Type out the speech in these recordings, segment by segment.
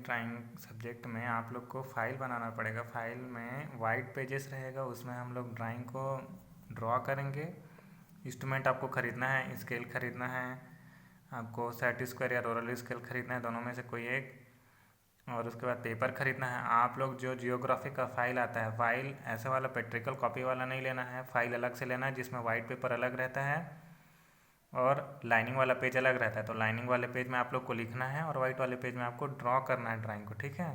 Drawing subject में आप लोग को फाइल बनाना पड़ेगा। फाइल में वाइट पेजेस रहेगा, उसमें हम लोग ड्राइंग को ड्रॉ करेंगे। इंस्ट्रूमेंट आपको ख़रीदना है, स्केल ख़रीदना है, आपको सेट स्क्वायर या रोलर स्केल ख़रीदना है, दोनों में से कोई एक। और उसके बाद पेपर ख़रीदना है। आप लोग जो जियोग्राफी का फाइल आता है, फाइल ऐसे वाला पेट्रिकल कॉपी वाला नहीं लेना है, फाइल अलग से लेना है जिसमें वाइट पेपर अलग रहता है और लाइनिंग वाला पेज अलग रहता है। तो लाइनिंग वाले पेज में आप लोग को लिखना है और वाइट वाले पेज में आपको ड्रॉ करना है ड्राइंग को, ठीक है।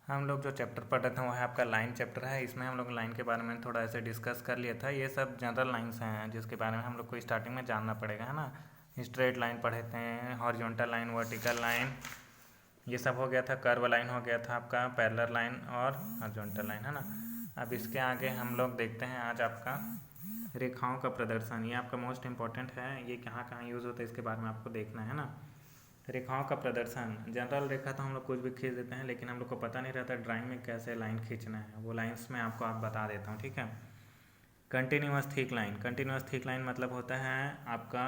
हम लोग जो चैप्टर पढ़ रहे थे वो है आपका लाइन चैप्टर है। इसमें हम लोग लाइन के बारे में थोड़ा ऐसे डिस्कस कर लिया था। ये सब जनरल लाइन्स हैं जिसके बारे में हम लोग को स्टार्टिंग में जानना पड़ेगा, है ना। स्ट्रेट लाइन पढ़े थे, हॉरिजॉन्टल लाइन, वर्टिकल लाइन, ये सब हो गया था। कर्व लाइन हो गया था आपका, पैरेलल लाइन और हॉरिजॉन्टल लाइन, है ना। अब इसके आगे हम लोग देखते हैं आज आपका रेखाओं का प्रदर्शन। ये आपका मोस्ट इम्पॉर्टेंट है, ये कहाँ कहाँ यूज़ होता है इसके बारे में आपको देखना है ना। रेखाओं का प्रदर्शन, जनरल रेखा तो हम लोग कुछ भी खींच देते हैं, लेकिन हम लोग को पता नहीं रहता ड्राइंग में कैसे लाइन खींचना है। वो लाइन्स में आपको बता देता हूँ, ठीक है। Continuous thick line, continuous thick line मतलब होता है आपका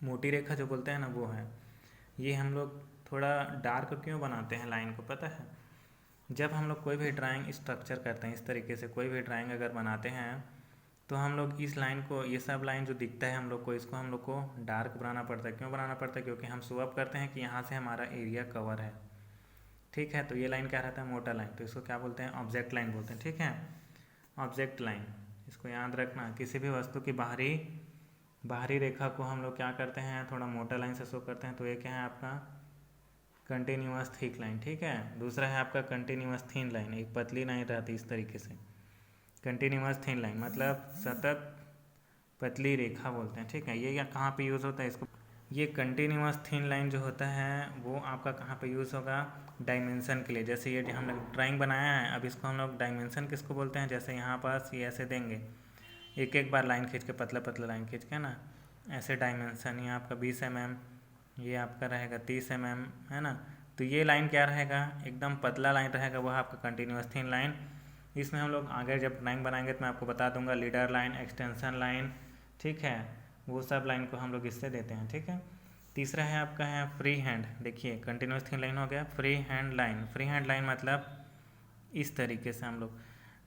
मोटी रेखा जो बोलते हैं ना, वो है। ये हम लोग थोड़ा डार्क क्यों बनाते हैं लाइन को, पता है। जब हम लोग कोई भी ड्राइंग स्ट्रक्चर करते हैं, इस तरीके से कोई भी ड्राइंग अगर बनाते हैं तो हम लोग इस लाइन को, ये सब लाइन जो दिखता है हम लोग को, इसको हम लोग को डार्क बनाना पड़ता है। क्यों बनाना पड़ता है? क्योंकि हम शो अप करते हैं कि यहाँ से हमारा एरिया कवर है, ठीक है। तो ये लाइन क्या रहता है? मोटा लाइन। तो इसको क्या बोलते हैं? ऑब्जेक्ट लाइन बोलते हैं, ठीक है। ऑब्जेक्ट लाइन, इसको याद रखना। किसी भी वस्तु की बाहरी रेखा को हम लोग क्या करते हैं? थोड़ा मोटा लाइन से शो करते हैं। तो ये क्या है आपका? कंटिन्यूअस थिक लाइन, ठीक है। दूसरा है आपका कंटिन्यूअस थिन लाइन, एक पतली लाइन रहती है इस तरीके से। कंटिन्यूअस थिन लाइन मतलब सतत पतली रेखा बोलते हैं, ठीक है। ये कहाँ पे यूज़ होता है इसको? ये कंटिन्यूअस थिन लाइन जो होता है वो आपका कहाँ पे यूज़ होगा? डायमेंशन के लिए। जैसे ये हम लोग ड्राइंग बनाया है, अब इसको हम लोग डायमेंशन किसको बोलते हैं? जैसे यहाँ पास ये ऐसे देंगे, एक एक बार लाइन खींच के, पतला पतला लाइन खींच के ना, ऐसे डायमेंशन। ये आपका 20 mm, ये आपका रहेगा 30 mm, है ना। तो ये लाइन क्या रहेगा? एकदम पतला लाइन रहेगा, वह आपका कंटिन्यूअस थिन लाइन। इसमें हम लोग आगे जब ड्राइंग बनाएंगे तो मैं आपको बता दूंगा लीडर लाइन, एक्सटेंशन लाइन, ठीक है। वो सब लाइन को हम लोग इससे देते हैं, ठीक है। तीसरा है आपका है फ्री हैंड। देखिए कंटिन्यूअस थिन लाइन हो गया, free hand line. Free hand line मतलब इस तरीके से हम लोग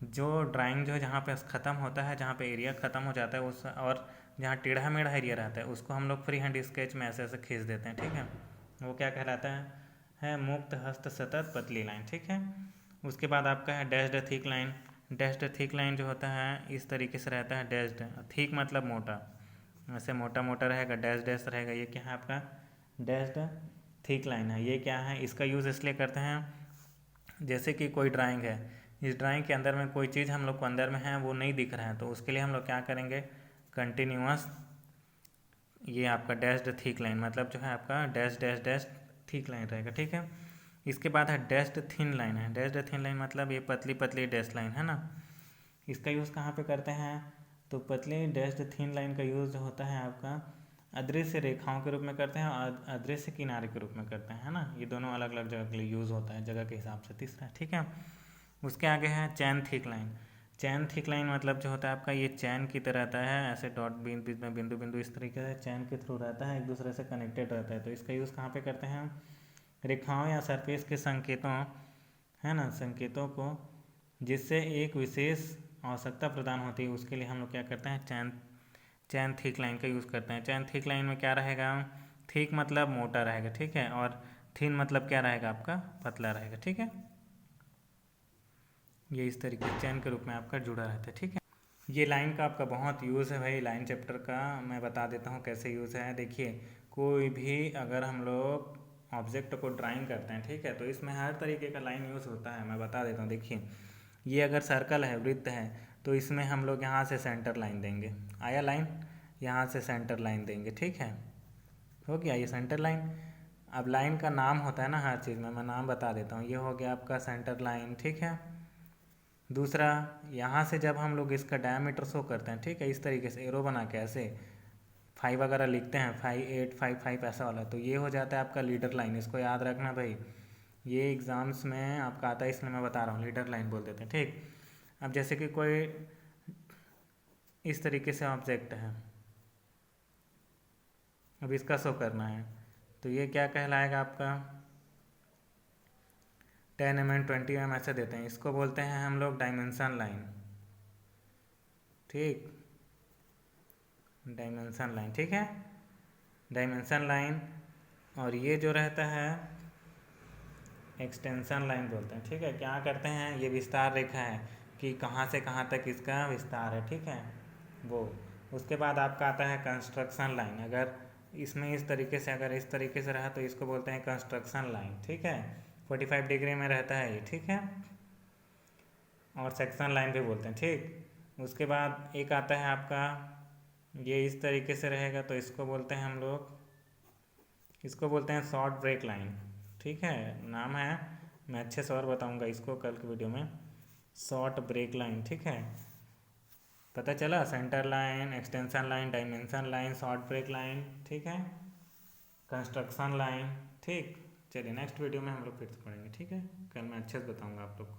जो ड्राइंग जो है जहाँ पे ख़त्म होता है, जहाँ पे एरिया ख़त्म हो जाता है उस, और जहाँ टेढ़ा मेढ़ा एरिया रहता है उसको हम लोग फ्री हैंड स्केच में ऐसे ऐसे खींच देते हैं, ठीक है। वो क्या कहलाता है मुक्त हस्त सतत पतली लाइन, ठीक है। उसके बाद आपका है dashed thick line. Dashed thick line जो होता है इस तरीके से रहता है। डैश्ड थिक मतलब मोटा, ऐसे मोटा मोटा रहेगा, डैश डैश रहेगा। ये क्या है आपका? डैश्ड थिक लाइन है। ये क्या है? इसका यूज़ इसलिए करते हैं जैसे कि कोई ड्राइंग है, इस ड्राइंग के अंदर में कोई चीज़ हम लोग को अंदर में है वो नहीं दिख रहा है, तो उसके लिए हम लोग क्या करेंगे? कंटिन्यूअस, ये आपका डैश्ड थिक लाइन मतलब जो है आपका dash dash dash thick line रहेगा, ठीक है। इसके बाद है डैश्ड थिन लाइन है। डैश्ड थिन लाइन मतलब ये पतली पतली डैश लाइन, है ना। इसका यूज़ कहाँ पे करते हैं? तो पतली डैश्ड थिन लाइन का यूज़ जो होता है आपका अदृश्य रेखाओं के रूप में करते हैं और अदृश्य किनारे के रूप में करते हैं, है ना। ये दोनों अलग अलग जगह के लिए यूज़ होता है, जगह के हिसाब से। तीसरा, ठीक है। उसके आगे है चैन थिक लाइन। चैन थिक लाइन मतलब जो होता है आपका ये चैन की तरह रहता है, ऐसे डॉट बीच में बिंदु बिंदु इस तरीके से चैन के थ्रू रहता है, एक दूसरे से कनेक्टेड रहता है। तो इसका यूज़ कहाँ पे करते हैं? रेखाओं या सरफेस के संकेतों, है ना, संकेतों को जिससे एक विशेष आवश्यकता प्रदान होती है, उसके लिए हम लोग क्या करते हैं? चैन थिक लाइन का यूज़ करते हैं। चैन थिक लाइन में क्या रहेगा? थिक मतलब मोटा रहेगा, ठीक है, और थिन मतलब क्या रहेगा आपका? पतला रहेगा, ठीक है। ये इस तरीके से चैन के रूप में आपका जुड़ा रहता है, ठीक है। ये लाइन का आपका बहुत यूज़ है भाई, लाइन चैप्टर का मैं बता देता हूँ कैसे यूज़ है। देखिए कोई भी अगर हम लोग ऑब्जेक्ट को ड्राइंग करते हैं, ठीक है, तो इसमें हर तरीके का लाइन यूज़ होता है। मैं बता देता हूँ। देखिए ये अगर सर्कल है, वृत्त है, तो इसमें हम लोग यहाँ से सेंटर लाइन देंगे, आया लाइन, यहाँ से सेंटर लाइन देंगे, ठीक है, हो गया ये सेंटर लाइन। अब लाइन का नाम होता है ना हर चीज़ में, मैं नाम बता देता हूँ। ये हो गया आपका सेंटर लाइन, ठीक है। दूसरा, यहाँ से जब हम लोग इसका डायमीटर शो करते हैं, ठीक है, इस तरीके से एरो बना के ऐसे 5 वगैरह लिखते हैं, 5 8 5 5 ऐसा वाला, तो ये हो जाता है आपका लीडर लाइन। इसको याद रखना भाई, ये एग्ज़ाम्स में आपका आता है, इसलिए मैं बता रहा हूँ, लीडर लाइन बोल देते हैं, ठीक। अब जैसे कि कोई इस तरीके से ऑब्जेक्ट है, अब इसका शो करना है, तो ये क्या कहलाएगा आपका 10 mm 20 mm ऐसे देते हैं, इसको बोलते हैं हम लोग डायमेंशन लाइन। ठीक, डायमेंशन लाइन, ठीक है, डायमेंशन लाइन। और ये जो रहता है एक्सटेंशन लाइन बोलते हैं। ठीक है, क्या करते हैं, ये विस्तार रेखा है कि कहाँ से कहाँ तक इसका विस्तार है। ठीक है, वो उसके बाद आपका आता है कंस्ट्रक्शन लाइन। अगर इसमें इस तरीके से, अगर इस तरीके से रहा तो इसको बोलते हैं कंस्ट्रक्शन लाइन। ठीक है, 45 डिग्री में रहता है ये। ठीक है, और सेक्शन लाइन भी बोलते हैं। ठीक, उसके बाद एक आता है आपका, ये इस तरीके से रहेगा तो इसको बोलते हैं हम लोग, इसको बोलते हैं शॉर्ट ब्रेक लाइन। ठीक है, नाम है, मैं अच्छे से और बताऊंगा इसको कल की वीडियो में, शॉर्ट ब्रेक लाइन। ठीक है, पता चला, centre line, extension line, dimension line, short break line, ठीक है, कंस्ट्रक्शन लाइन। ठीक, चलिए नेक्स्ट वीडियो में हम लोग फिर से पढ़ेंगे। ठीक है, कल मैं अच्छे से बताऊंगा आप लोग को।